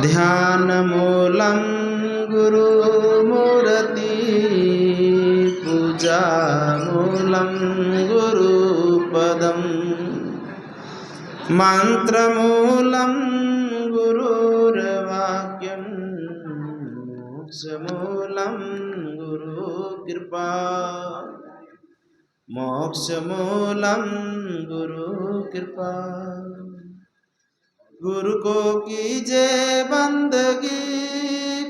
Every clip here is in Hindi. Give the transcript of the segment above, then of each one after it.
ध्यानमूलं गुरुमूर्ति पूजामूलं गुरुपदम् मन्त्रमूलं गुरुर्वाक्यं मोक्षमूलं गुरुकृपा मोक्षमूलं गुरुकृपा। गुरु को कीजे बंदगी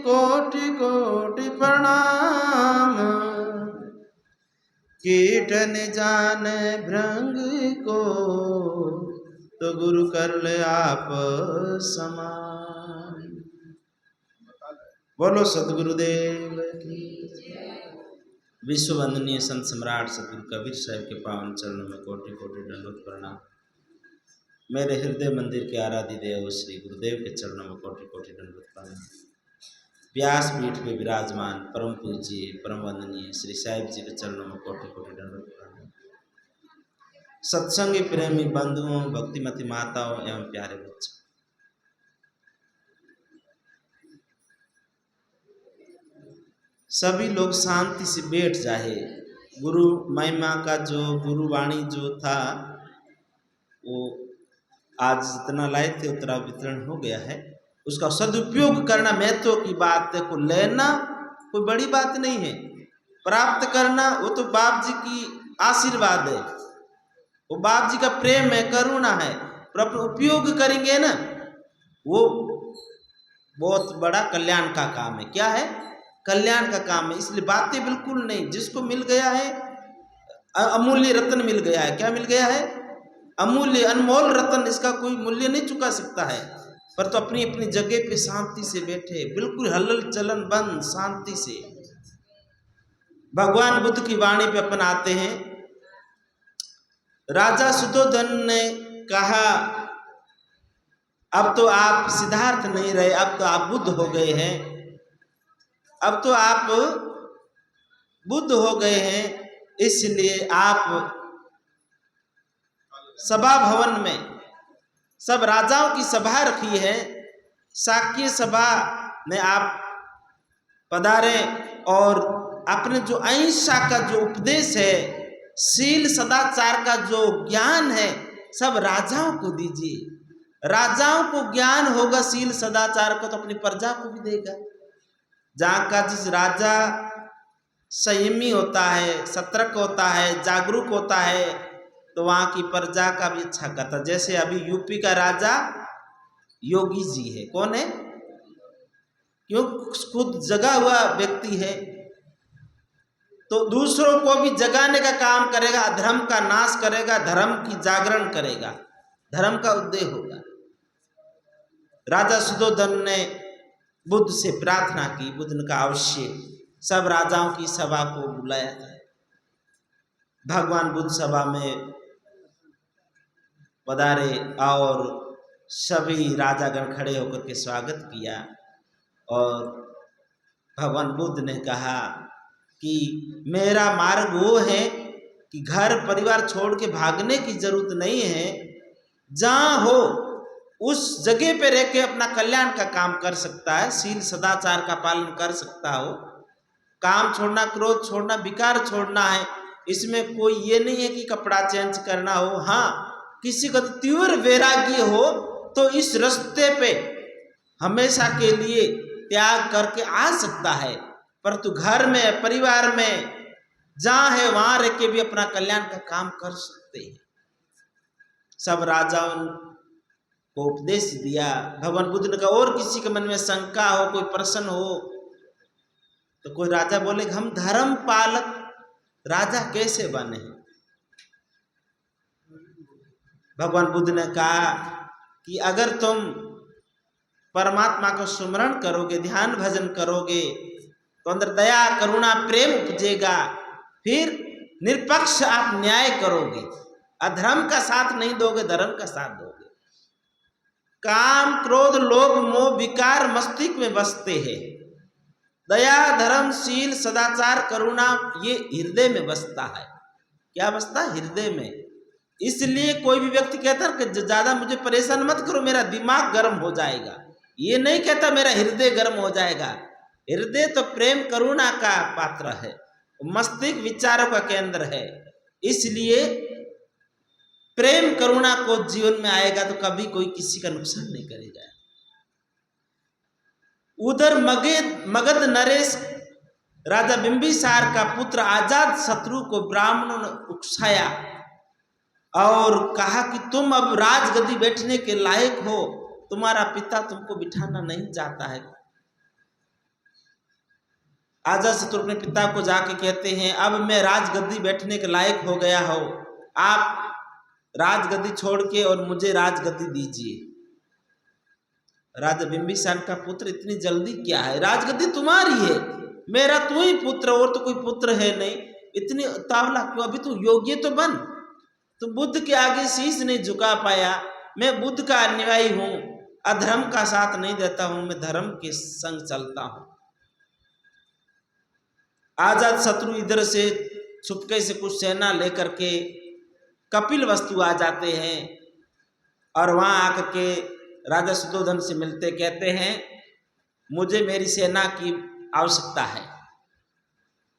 कोटि कोटि प्रणाम। कीट न जाने भृंग को तो गुरु कर ले आप समान। बोलो सतगुरुदेव की। विश्व वंदनीय संत सम्राट सतगुरु कबीर साहब के पावन चरणों में कोटि कोटि दंडवत प्रणाम। मेरे हृदय मंदिर के आराध्य देव श्री गुरुदेव के चरणों में कोटि कोटि दंडवत प्रणाम। व्यास पीठ पे विराजमान परम पूज्य परम वंदनीय श्री साहिब जी के चरणों में कोटि कोटि दंडवत प्रणाम। सत्संगी प्रेमी बंधुओं, भक्तिमती माताओं एवं प्यारे बच्चों, सभी लोग शांति से बैठ जाए। गुरु महिमा का जो गुरुवाणी जो था वो आज जितना लाए थे उतना वितरण हो गया है। उसका सदुपयोग करना महत्व की बात है। को लेना कोई बड़ी बात नहीं है, प्राप्त करना वो तो बाप जी की आशीर्वाद है, वो बाप जी का प्रेम है, करुणा है। पर अपना उपयोग करेंगे ना, वो बहुत बड़ा कल्याण का काम है। क्या है? कल्याण का काम है। इसलिए बातें बिल्कुल नहीं। जिसको मिल गया है अमूल्य रत्न मिल गया है। क्या मिल गया है? अमूल्य अनमोल रत्न। इसका कोई मूल्य नहीं चुका सकता है। पर तो अपनी अपनी जगह पे शांति से बैठे, बिल्कुल हलल चलन बंद, शांति से। भगवान बुद्ध की वाणी पे अपन आते हैं। राजा सुद्धोधन ने कहा अब तो आप सिद्धार्थ नहीं रहे, अब तो आप बुद्ध हो गए हैं। अब तो आप बुद्ध हो गए हैं, इसलिए आप सभा भवन में सब राजाओं की सभा रखी है, शाक्य सभा में आप पधारे और अपने जो अहिंसा का जो उपदेश है, शील सदाचार का जो ज्ञान है, सब राजाओं को दीजिए। राजाओं को ज्ञान होगा शील सदाचार का तो अपनी प्रजा को भी देगा। जहाँ का जिस राजा संयमी होता है, सतर्क होता है, जागरूक होता है, तो वहाँ की प्रजा का भी अच्छा करता। जैसे अभी यूपी का राजा योगी जी है। कौन है? क्यों? खुद जगा हुआ व्यक्ति है, तो दूसरों को भी जगाने का काम करेगा, अधर्म का नाश करेगा, धर्म की जागरण करेगा, धर्म का उदय होगा। राजा सुद्धोधन ने बुद्ध से प्रार्थना की। बुद्ध ने कहा अवश्य। सब राजाओं की सभा को बुलाया था। भगवान बुद्ध सभा में पधारे और सभी राजागण खड़े होकर के स्वागत किया। और भगवान बुद्ध ने कहा कि मेरा मार्ग वो है कि घर परिवार छोड़ के भागने की जरूरत नहीं है। जहाँ हो उस जगह पे रह के अपना कल्याण का काम कर सकता है, शील सदाचार का पालन कर सकता हो। काम छोड़ना, क्रोध छोड़ना, विकार छोड़ना है, इसमें कोई ये नहीं है कि कपड़ा चेंज करना हो। हाँ, किसी का तीव्र वैराग्य हो तो इस रास्ते पे हमेशा के लिए त्याग करके आ सकता है। परंतु घर में परिवार में जहाँ है वहां रह के भी अपना कल्याण का काम कर सकते हैं। सब राजाओं को उपदेश दिया। भगवान बुद्ध ने कहा और किसी के मन में शंका हो, कोई प्रश्न हो, तो कोई राजा बोले हम धर्म पालक राजा कैसे बने? भगवान बुद्ध ने कहा कि अगर तुम परमात्मा को सुमरण करोगे, ध्यान भजन करोगे, तो अंदर दया करुणा प्रेम उपजेगा। फिर निष्पक्ष आप न्याय करोगे, अधर्म का साथ नहीं दोगे, धर्म का साथ दोगे। काम क्रोध लोभ मोह विकार मस्तिष्क में बसते हैं। दया धर्म शील सदाचार करुणा ये हृदय में बसता है। क्या बसता है? हृदय में। इसलिए कोई भी व्यक्ति कहता है कि ज्यादा मुझे परेशान मत करो, मेरा दिमाग गर्म हो जाएगा, ये नहीं कहता मेरा हृदय गर्म हो जाएगा। हृदय तो प्रेम करुणा का पात्र है, मस्तिष्क विचारों का केंद्र है। इसलिए प्रेम करुणा को जीवन में आएगा तो कभी कोई किसी का नुकसान नहीं करेगा। उधर मगध नरेश राजा बिंबिसार का पुत्र अजात शत्रु को ब्राह्मणों ने उकसाया और कहा कि तुम अब राजगद्दी बैठने के लायक हो, तुम्हारा पिता तुमको बिठाना नहीं चाहता है। अजात शत्रु अपने पिता को जाके कहते हैं, अब मैं राजगद्दी बैठने के लायक हो गया हूं, आप राजगद्दी छोड़ के और मुझे राजगद्दी दीजिए। राजा बिंबिसार का पुत्र, इतनी जल्दी क्या है, राजगद्दी तुम्हारी है, मेरा तू ही पुत्र, और तो कोई पुत्र है नहीं, इतनी उतावला क्यों, अभी तू योग्य तो बन। तो बुद्ध के आगे शीश नहीं झुका पाया। मैं बुद्ध का अनुयायी हूं, अधर्म का साथ नहीं देता हूं, मैं धर्म के संग चलता हूं। अजात शत्रु इधर से छुपके से कुछ सेना लेकर के कपिलवस्तु आ जाते हैं और वहां आकर के राजा शुद्धोधन से मिलते, कहते हैं मुझे मेरी सेना की आवश्यकता है।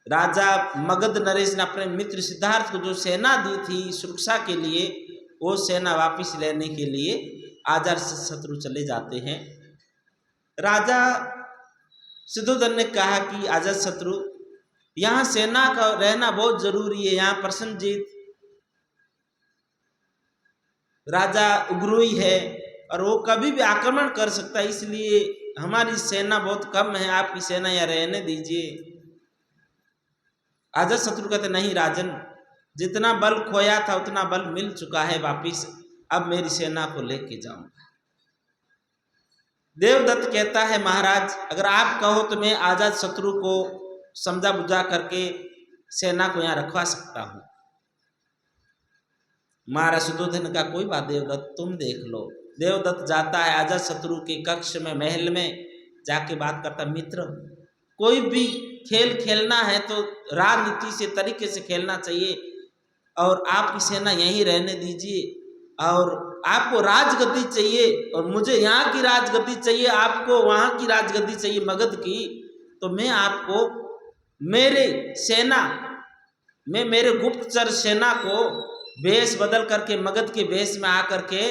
राजा मगध नरेश ने अपने मित्र सिद्धार्थ को जो सेना दी थी सुरक्षा के लिए, वो सेना वापस लेने के लिए अजात शत्रु चले जाते हैं। राजा शुद्धोधन ने कहा कि अजात शत्रु, यहाँ सेना का रहना बहुत जरूरी है, यहाँ प्रसन्नजीत राजा उग्रोही है और वो कभी भी आक्रमण कर सकता है, इसलिए हमारी सेना बहुत कम है, आपकी सेना यहाँ रहने दीजिए। अजात शत्रु कहते, नहीं राजन, जितना बल खोया था उतना बल मिल चुका है वापिस, अब मेरी सेना को लेके जाऊंगा। देवदत्त कहता है, महाराज अगर आप कहो तो मैं अजात शत्रु को समझा बुझा करके सेना को यहाँ रखवा सकता हूं। महाराज शुद्धोधन का कोई बात देवदत्त तुम देख लो। देवदत्त जाता है अजात शत्रु के कक्ष में, महल में जाके बात करता, मित्र कोई भी खेल खेलना है तो राजनीति से तरीके से खेलना चाहिए, और आपकी सेना यहीं रहने दीजिए, और आपको राजगद्दी चाहिए और मुझे यहाँ की राजगद्दी चाहिए, आपको वहाँ की राजगद्दी चाहिए मगध की, तो मैं आपको मेरे सेना में मेरे गुप्तचर सेना को वेश बदल करके मगध के वेश में आकर के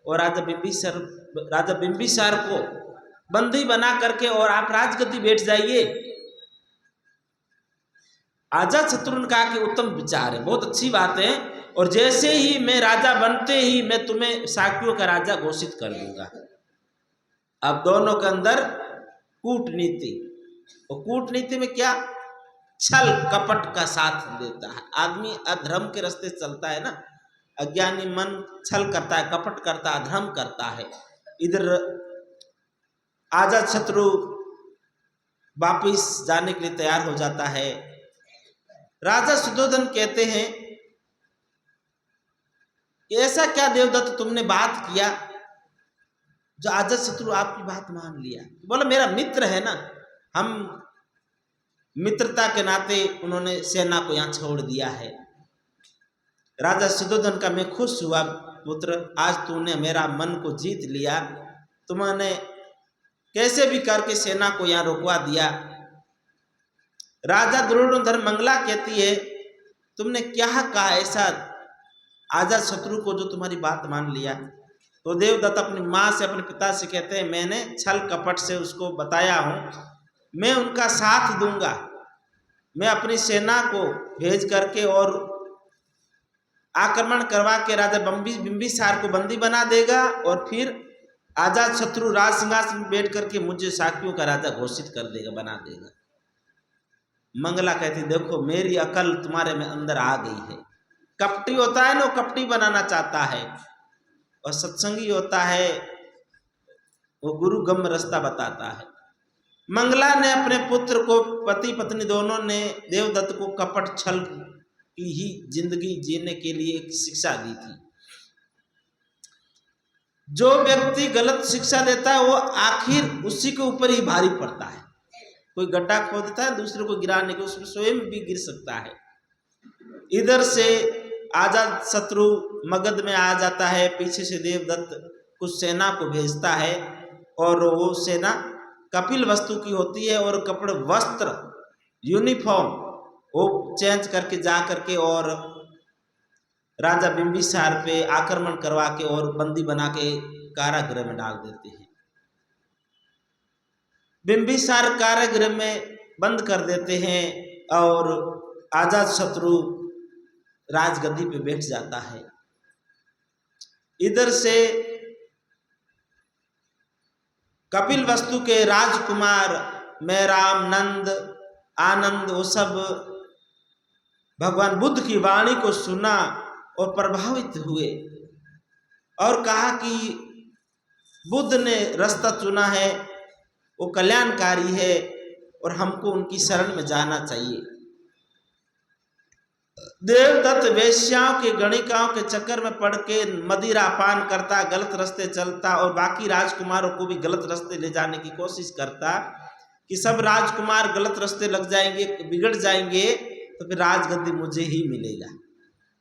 और राजा बिंबिसार को बंदी बना करके और आप राजगद्दी बैठ जाइए। अजात शत्रु ने कहा कि उत्तम विचार है, बहुत अच्छी बात है, और जैसे ही मैं राजा बनते ही मैं तुम्हें शाक्यों का राजा घोषित कर दूंगा। अब दोनों के अंदर कूटनीति, और कूटनीति में क्या, छल कपट का साथ देता है। आदमी अधर्म के रास्ते चलता है ना, अज्ञानी मन छल करता है, कपट करता है, अधर्म करता है। इधर अजात शत्रु वापिस जाने के लिए तैयार हो जाता है। राजा शुद्धोधन कहते हैं कि ऐसा क्या देवदत्त तुमने बात किया जो अजात शत्रु आपकी बात मान लिया। बोला मेरा मित्र है ना, हम मित्रता के नाते उन्होंने सेना को यहाँ छोड़ दिया है। राजा शुद्धोधन का मैं खुश हुआ पुत्र, आज तूने मेरा मन को जीत लिया, तुमने कैसे भी करके सेना को यहाँ रोकवा दिया। राजा द्रोणोधर मंगला कहती है, तुमने क्या कहा ऐसा अजात शत्रु को जो तुम्हारी बात मान लिया। तो देवदत्त अपनी माँ से अपने पिता से कहते हैं, मैंने छल कपट से उसको बताया हूँ, मैं उनका साथ दूंगा, मैं अपनी सेना को भेज करके और आक्रमण करवा के राजा बिंबिसार को बंदी बना देगा, और फिर अजात शत्रु राज सिंहासन में बैठ करके मुझे शाक्यों का राजा घोषित कर देगा, बना देगा। मंगला कहती, देखो मेरी अकल तुम्हारे में अंदर आ गई है। कपटी होता है ना, वो कपटी बनाना चाहता है, और सत्संगी होता है वो गुरु गम्य रास्ता बताता है। मंगला ने अपने पुत्र को, पति पत्नी दोनों ने देवदत्त को कपट छल की ही जिंदगी जीने के लिए एक शिक्षा दी थी। जो व्यक्ति गलत शिक्षा देता है वो आखिर उसी के ऊपर ही भारी पड़ता है। कोई गड्ढा खोदता है दूसरे को गिराने के, उसमें स्वयं भी गिर सकता है। इधर से अजात शत्रु मगध में आ जाता है, पीछे से देवदत्त कुछ सेना को भेजता है और वो सेना कपिल वस्तु की होती है, और कपड़े वस्त्र यूनिफॉर्म वो चेंज करके जा करके और राजा बिंबिसार पे आक्रमण करवा के और बंदी बना के कारागृह में डाल देते हैं। बिंबिसार कारागृह में बंद कर देते हैं और आजाद शत्रु राजगद्दी पे बैठ जाता है। इधर से कपिल वस्तु के राजकुमार मेराम, नंद, आनंद वो सब भगवान बुद्ध की वाणी को सुना और प्रभावित हुए और कहा कि बुद्ध ने रास्ता चुना है, वो कल्याणकारी है और हमको उनकी शरण में जाना चाहिए। देवदत्त वेश्याओं के गणिकाओं के चक्कर में पड़ के मदिरा पान करता, गलत रास्ते चलता और बाकी राजकुमारों को भी गलत रास्ते ले जाने की कोशिश करता कि सब राजकुमार गलत रास्ते लग जाएंगे, बिगड़ जाएंगे तो फिर राजगद्दी मुझे ही मिलेगा।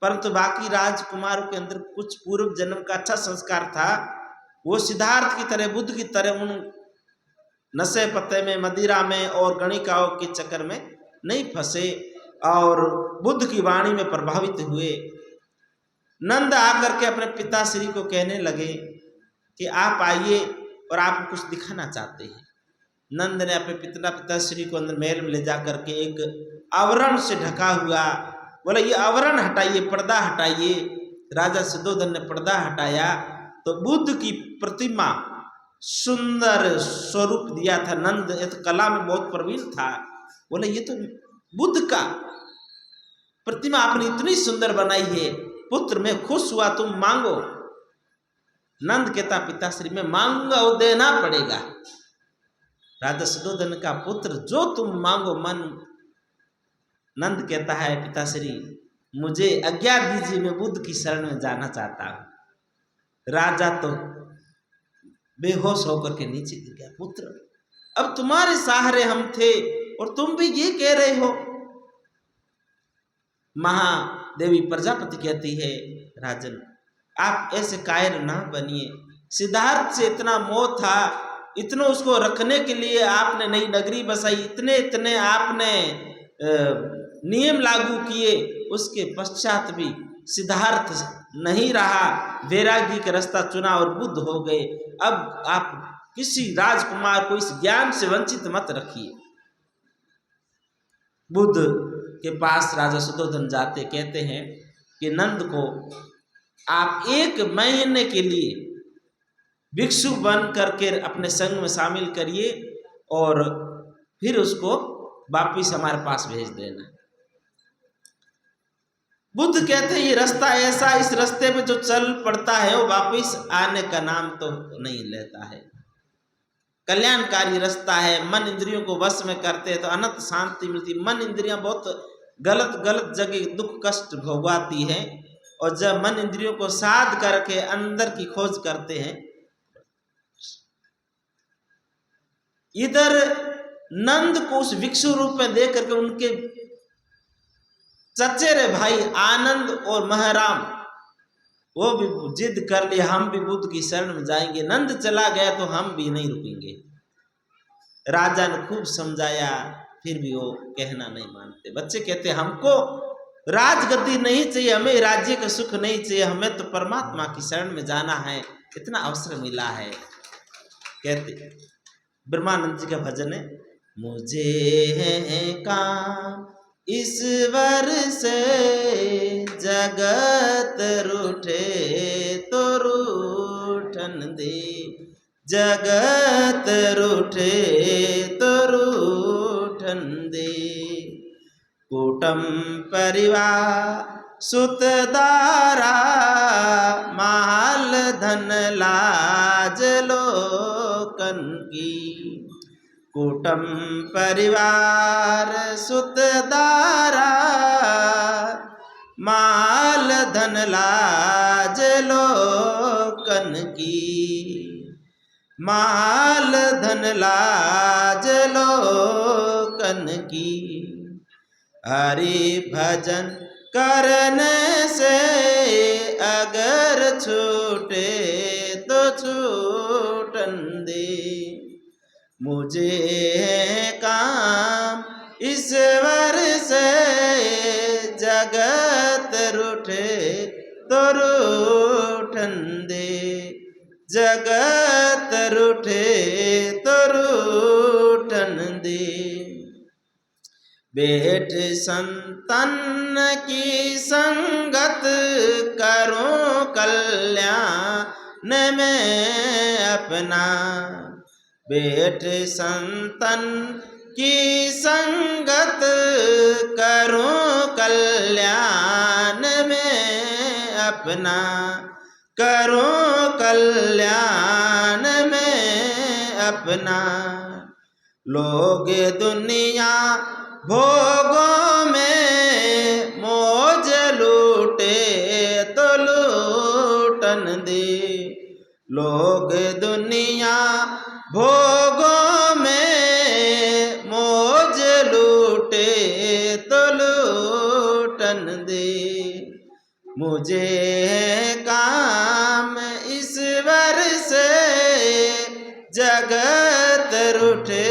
परंतु बाकी राजकुमारों के अंदर कुछ पूर्व जन्म का अच्छा संस्कार था, वो सिद्धार्थ की तरह, बुद्ध की तरह उन नशे पत्ते में, मदिरा में और गणिकाओं के चक्कर में नहीं फंसे और बुद्ध की वाणी में प्रभावित हुए। नंद आकर के अपने पिताश्री को कहने लगे कि आप आइए और आप कुछ दिखाना चाहते हैं। नंद ने अपने पिताश्री को अंदर महल में ले जा करके एक आवरण से ढका हुआ बोला, ये आवरण हटाइए, पर्दा हटाइए। राजा शुद्धोधन ने पर्दा हटाया तो बुद्ध की प्रतिमा, सुंदर स्वरूप दिया था। नंद तो कला में बहुत प्रवीण था, बोले ये तो बुद्ध का प्रतिमा आपने इतनी सुंदर बनाई है, पुत्र मैं खुश हुआ, तुम मांगो। नंद कहता पिताश्री मैं मांगूंगा वो देना पड़ेगा। राजा शुद्धोधन का पुत्र जो तुम मांगो मन। नंद कहता है पिताश्री मुझे आज्ञा दीजिए, मैं बुद्ध की शरण में जाना चाहता हूं। राजा तो बेहोश होकर के नीचे गिर गया, पुत्र अब तुम्हारे सहारे हम थे और तुम भी ये कह रहे हो। महादेवी प्रजापति कहती है राजन आप ऐसे कायर ना बनिए, सिद्धार्थ से इतना मोह था, इतना उसको रखने के लिए आपने नई नगरी बसाई, इतने इतने आपने नियम लागू किए, उसके पश्चात भी सिद्धार्थ नहीं रहा, वैरागी का रास्ता चुना और बुद्ध हो गए। अब आप किसी राजकुमार को इस ज्ञान से वंचित मत रखिए। बुद्ध के पास राजा शुद्धोधन जाते, कहते हैं कि नंद को आप 1 महीने के लिए भिक्षु बन करके अपने संग में शामिल करिए और फिर उसको वापिस हमारे पास भेज देना। बुद्ध कहते हैं ये रास्ता ऐसा, इस रास्ते में जो चल पड़ता है वो वापिस आने का नाम तो नहीं लेता है। कल्याणकारी रास्ता है, मन इंद्रियों को वश में करते हैं तो अनंत शांति मिलती। मन इंद्रियां बहुत गलत गलत जगह दुख कष्ट भोगवाती हैं और जब मन इंद्रियों को साध करके अंदर की खोज करते हैं। इधर नंद को उस भिक्षु रूप में देख करके उनके चचेरे भाई आनंद और महराम वो भी जिद कर लिया हम भी बुद्ध की शरण में जाएंगे, नंद चला गया तो हम भी नहीं रुकेंगे। राजा ने खूब समझाया फिर भी वो कहना नहीं मानते। बच्चे कहते हमको राजगद्दी नहीं चाहिए, हमें राज्य का सुख नहीं चाहिए, हमें तो परमात्मा की शरण में जाना है, इतना अवसर मिला है। कहते ब्रह्मानंद जी का भजन है, मुझे है काम ईश्वर से जगत रूठे तो रूठन दे, जगत रूठे तो रूठन दे। कुटुम परिवार सुत दारा माल धन लाज लोकन की। कुटुम परिवार सुत दारा माल धन लाज लोकन की। माल धन लाज लोकन की। हरि भजन करने से अगर छूटे तो छूटन दे। मुझे है काम ईश्वर से, जगत रूठे तो रूठन दे, जगत रूठे तो रूठन दे। बेट संतन की संगत करूं कल्याण में अपना, बेट संतन की संगत करूं कल्याण में अपना, करूं कल्याण में अपना। लोग दुनिया भोगों में मौज लूटे तो लूटन दे, लोग दुनिया भोगों में मौज लूटे तो लूटन दे। मुझे काम ईश्वर से, जगत रूठे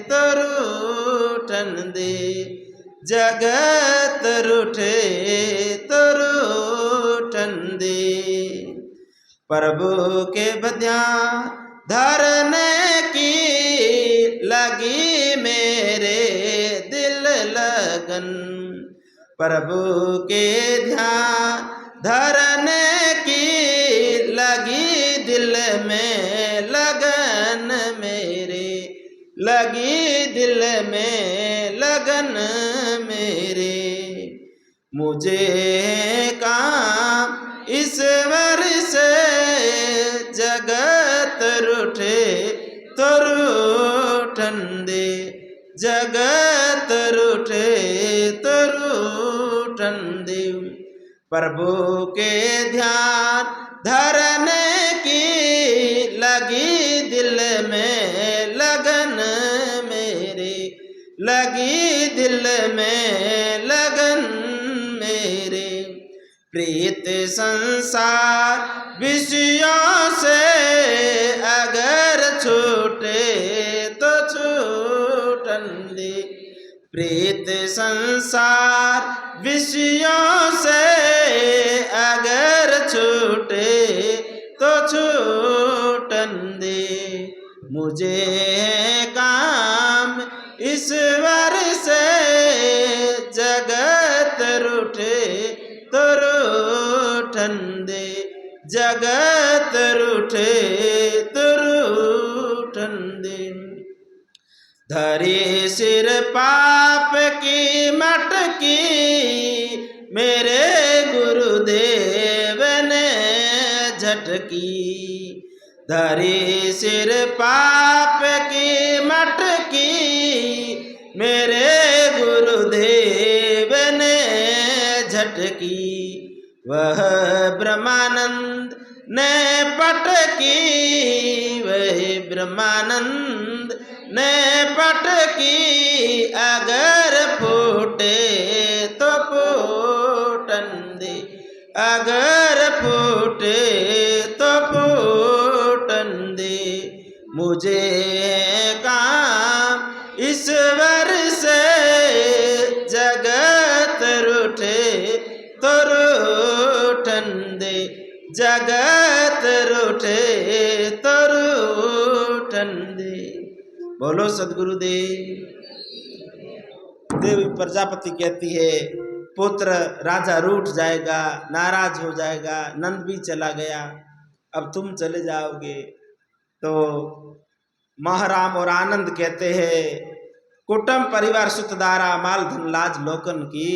तो रूठन दे, जगत रूठे तो रूठन दे। प्रभु के बद्या धरने की लगी मेरे दिल लगन, प्रभु के ध्यान धरने की लगी दिल में लगन मेरे, लगी दिल में लगन मेरे। मुझे काम ईश्वर से, जगत रूठे तो रूठन दे, जगत रूठे तो रूठन दे। प्रभु के ध्यान धरने की लगी दिल में लगन मेरे, लगी दिल में लगन मेरे। प्रीत संसार विषयों से अगर छूटे तो छूटन दे, प्रीत संसार विषयों से अगर छूटे तो छूटन दे। मुझे काम ईश्वर से, जगत रूठे तो रूठन दे, जगत रूठे तो रूठन दे। धरी सिर पाप की मटकी मेरे गुरुदेव ने झटकी, धरी सिर पाप की मटकी मेरे गुरुदेव ने झटकी। वह ब्रह्मानंद ने पटकी, वह ब्रह्मानंद ने पटकी। अगर फूटे तो फूटन दे, अगर फूटे तो फूटन दे। मुझे काम ईश्वर से, जगत रूठे तो रूठन दे, जगत रूठे तो रूठन दे। बोलो सदगुरुदेव। देवी प्रजापति कहती है, पुत्र राजा रूठ जाएगा, नाराज हो जाएगा, नंद भी चला गया, अब तुम चले जाओगे। तो महाराम और आनंद कहते हैं, कुटुंब परिवार सुतदारा माल धन लाज लोकन की,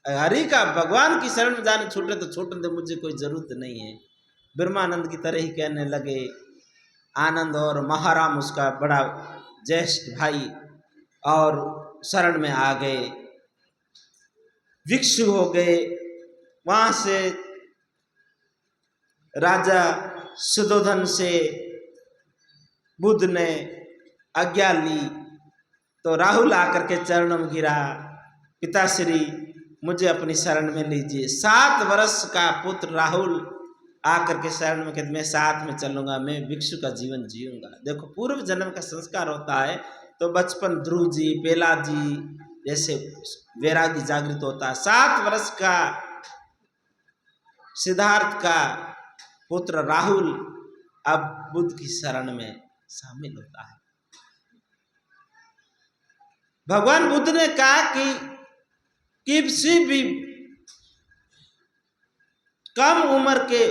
हरि का भगवान की शरण में जाने छूटे तो छूटने दे, मुझे कोई जरूरत नहीं है। ब्रह्मानंद की तरह ही कहने लगे। आनंद और महाराम उसका बड़ा ज्येष्ठ भाई और शरण में आ गए, भिक्षु हो गए। वहां से राजा सुधोधन से बुद्ध ने आज्ञा ली तो राहुल आकर के चरणों में गिरा, पिताश्री मुझे अपनी शरण में लीजिए। 7 वर्ष का पुत्र राहुल आकर के शरण में कहते मैं साथ में चलूंगा, मैं भिक्षु का जीवन जीऊंगा। देखो पूर्व जन्म का संस्कार होता है, तो बचपन ध्रुव जी, पेला जी जैसे वैरागी जागृत होता है। 7 वर्ष का सिद्धार्थ का पुत्र राहुल अब बुद्ध की शरण में शामिल होता है। भगवान बुद्ध ने कहा कि किसी भी कम उम्र के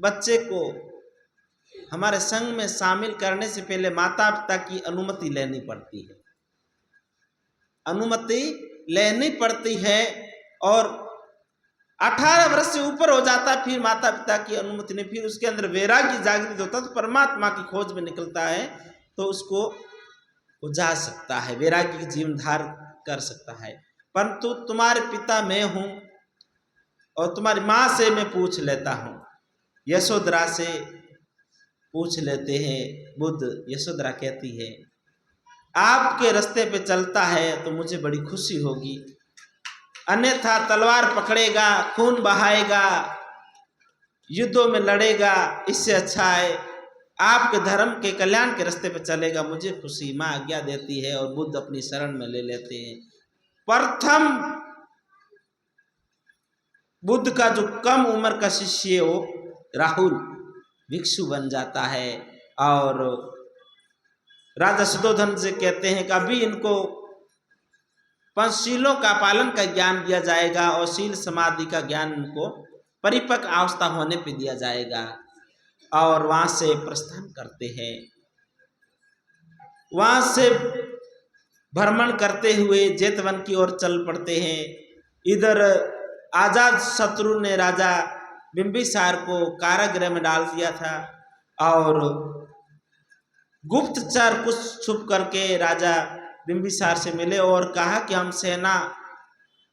बच्चे को हमारे संघ में शामिल करने से पहले माता पिता की अनुमति लेनी पड़ती है, अनुमति लेनी पड़ती है। और 18 वर्ष से ऊपर हो जाता है फिर माता पिता की अनुमति नहीं, फिर उसके अंदर वैराग्य जागृत होता है, तो परमात्मा की खोज में निकलता है, तो उसको वो जा सकता है, वैराग्य की जीवन धार कर सकता है। परंतु तुम्हारे पिता मैं हूं और तुम्हारी माँ से मैं पूछ लेता हूं, यशोधरा से पूछ लेते हैं। बुद्ध, यशोधरा कहती है आपके रास्ते पे चलता है तो मुझे बड़ी खुशी होगी, अन्यथा तलवार पकड़ेगा, खून बहाएगा, युद्धों में लड़ेगा, इससे अच्छा है आपके धर्म के कल्याण के रास्ते पे चलेगा, मुझे खुशी। माँ आज्ञा देती है और बुद्ध अपनी शरण में ले लेते हैं। प्रथम बुद्ध का जो कम उम्र का शिष्य है वो राहुल भिक्षु बन जाता है। और राजा शुद्धोधन से कहते हैं कि अभी इनको 5 शीलों का पालन का ज्ञान दिया जाएगा और शील समाधि का ज्ञान इनको परिपक्व अवस्था होने पे दिया जाएगा। और वहां से प्रस्थान करते हैं, वहां से भ्रमण करते हुए जेतवन की ओर चल पड़ते हैं। इधर आजाद शत्रु ने राजा बिंबिसार को कारागृह में डाल दिया था और गुप्तचर कुछ छुप करके राजा बिंबिसार से मिले और कहा कि हम सेना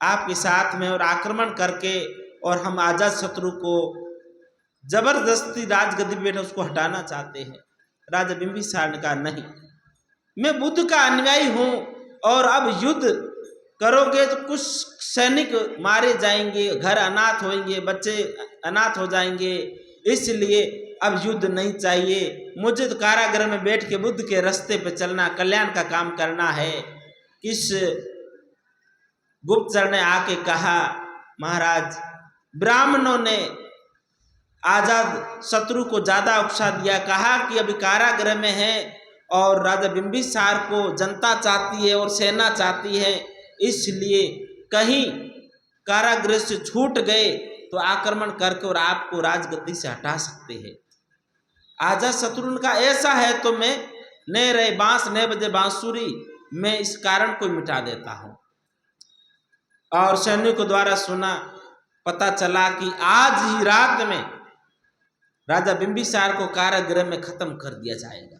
आपके साथ में और आक्रमण करके और हम आजाद शत्रु को जबरदस्ती राजगद्दी पे बैठे उसको हटाना चाहते हैं। राजा बिंबिसार ने कहा नहीं, मैं बुद्ध का अनुयायी हूं और अब युद्ध करोगे तो कुछ सैनिक मारे जाएंगे, घर अनाथ होंगे, बच्चे अनाथ हो जाएंगे, इसलिए अब युद्ध नहीं चाहिए। मुझे तो कारागृह में बैठ के बुद्ध के रास्ते पे चलना, कल्याण का काम करना है। किस गुप्तचर ने आके कहा महाराज ब्राह्मणों ने आजाद शत्रु को ज्यादा उकसा दिया, कहा कि अभी कारागृह में है और राजा बिंबिसार को जनता चाहती है और सेना चाहती है, इसलिए कहीं कारागृह से छूट गए तो आक्रमण करके और आपको राजगद्दी से हटा सकते हैं। आजाद शत्रु का ऐसा है तो मैं न रहे बांस न बजे बांसुरी, मैं इस कारण को मिटा देता हूं। और सैनिकों द्वारा सुना, पता चला कि आज ही रात में राजा बिंबिसार को कारागृह में खत्म कर दिया जाएगा।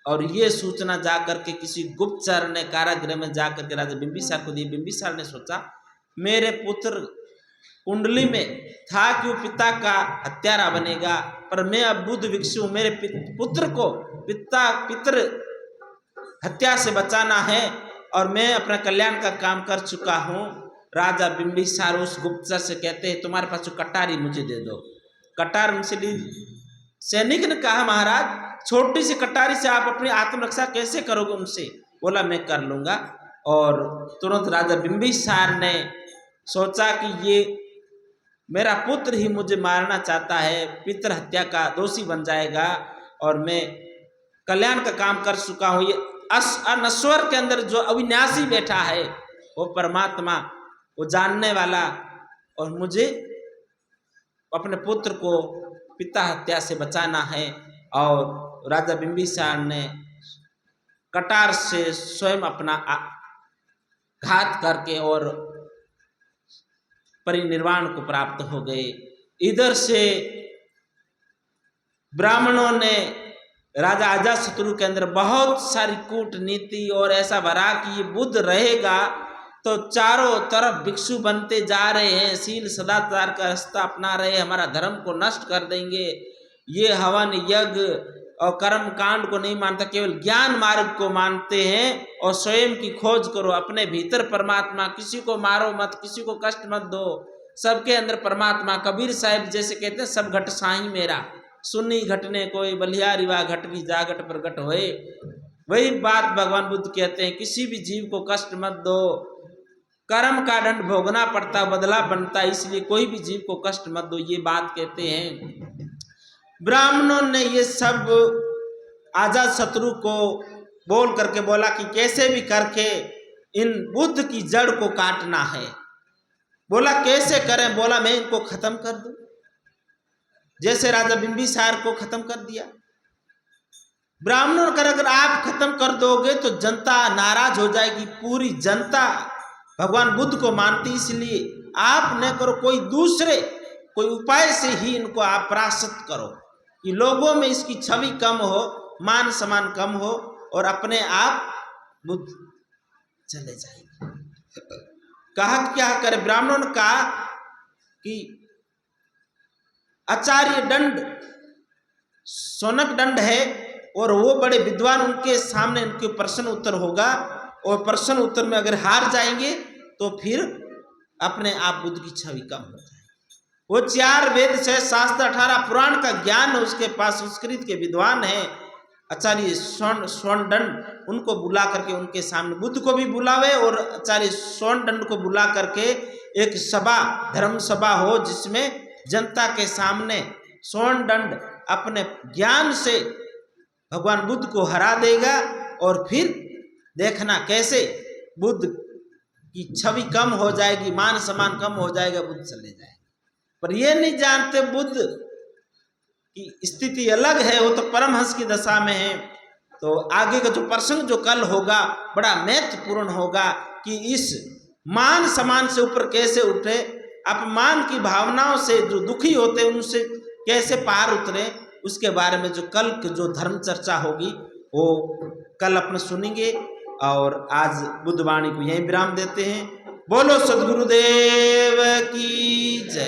और ये सूचना जाकर के किसी गुप्तचर ने कारागृह में जाकर के राजा बिंबिसार को दी। बिंबिसार ने सोचा मेरे पुत्र कुंडली में था कि वो पिता का हत्यारा बनेगा, पर मैं अब बुद्ध भिक्षु, मेरे पुत्र को पितृ हत्या से बचाना है और मैं अपना कल्याण का काम कर चुका हूँ। राजा बिंबिसार उस गुप्तचर से कहते हैं तुम्हारे पास जो कटारी मुझे दे दो। कटार उनसे ली। सैनिक ने कहा महाराज छोटी सी कटारी से आप अपनी आत्मरक्षा कैसे करोगे उनसे? बोला मैं कर लूंगा। और तुरंत राजा बिंबिसार ने सोचा कि ये मेरा पुत्र ही मुझे मारना चाहता है, पितृ हत्या का दोषी बन जाएगा और मैं कल्याण का काम कर चुका हूँ। ये अनश्वर के अंदर जो अविनाशी बैठा है वो परमात्मा, वो जानने वाला, और मुझे अपने पुत्र को पिता हत्या से बचाना है। और राजा बिंबिसार ने कटार से स्वयं अपना घात करके और परिनिर्वाण को प्राप्त हो गए। इधर से ब्राह्मणों ने राजा अजातशत्रु के अंदर बहुत सारी कूटनीति और ऐसा भरा कि ये बुद्ध रहेगा तो चारों तरफ भिक्षु बनते जा रहे हैं, शील सदाचार का रास्ता अपना रहे, हमारा धर्म को नष्ट कर देंगे। ये हवन यज्ञ और कर्म कांड को नहीं मानता, केवल ज्ञान मार्ग को मानते हैं और स्वयं की खोज करो, अपने भीतर परमात्मा, किसी को मारो मत, किसी को कष्ट मत दो, सबके अंदर परमात्मा। कबीर साहिब जैसे कहते हैं, सब घट साई मेरा, सुनी घटने कोई, बलिया रिवा घट की जागट प्रगट होए। वही बात भगवान बुद्ध कहते हैं, किसी भी जीव को कष्ट मत दो, कर्म का दंड भोगना पड़ता, बदला बनता, इसलिए कोई भी जीव को कष्ट मत दो, ये बात कहते हैं। ब्राह्मणों ने ये सब अजात शत्रु को बोल करके बोला कि कैसे भी करके इन बुद्ध की जड़ को काटना है। बोला कैसे करें? बोला मैं इनको खत्म कर दूं, जैसे राजा बिंबिसार को खत्म कर दिया। ब्राह्मणों कर अगर आप खत्म कर दोगे तो जनता नाराज हो जाएगी, पूरी जनता भगवान बुद्ध को मानती, इसलिए आप न करो, कोई दूसरे कोई उपाय से ही इनको आप परास्त करो कि लोगों में इसकी छवि कम हो, मान सम्मान कम हो और अपने आप बुद्ध चले जाएंगे। कहा क्या करे? ब्राह्मणों ने कहा कि आचार्य दंड सोनक दंड है और वो बड़े विद्वान, उनके सामने इनके प्रश्न उत्तर होगा और प्रश्न उत्तर में अगर हार जाएंगे तो फिर अपने आप बुद्ध की छवि कम हो जाएगी। वो 4 वेद 6 शास्त्र 18 पुराण का ज्ञान है उसके पास, संस्कृत के विद्वान है आचार्य स्वर्ण, उनको बुला करके उनके सामने बुद्ध को भी बुलावे और आचार्य स्वर्ण को बुला करके एक सभा, धर्म सभा हो जिसमें जनता के सामने स्वर्ण अपने ज्ञान से भगवान बुद्ध को हरा देगा और फिर देखना कैसे बुद्ध की छवि कम हो जाएगी, मान सम्मान कम हो जाएगा, बुद्ध चले जाएंगे। पर ये नहीं जानते बुद्ध की स्थिति अलग है, वो तो परमहंस की दशा में है। तो आगे का जो प्रसंग जो कल होगा बड़ा महत्वपूर्ण होगा कि इस मान सम्मान से ऊपर कैसे उठे, अपमान की भावनाओं से जो दुखी होते हैं उनसे कैसे पार उतरे, उसके बारे में जो कल जो धर्म चर्चा होगी वो कल अपने सुनेंगे। और आज बुद्धवाणी को यहीं विराम देते हैं। बोलो सद्गुरुदेव की जय।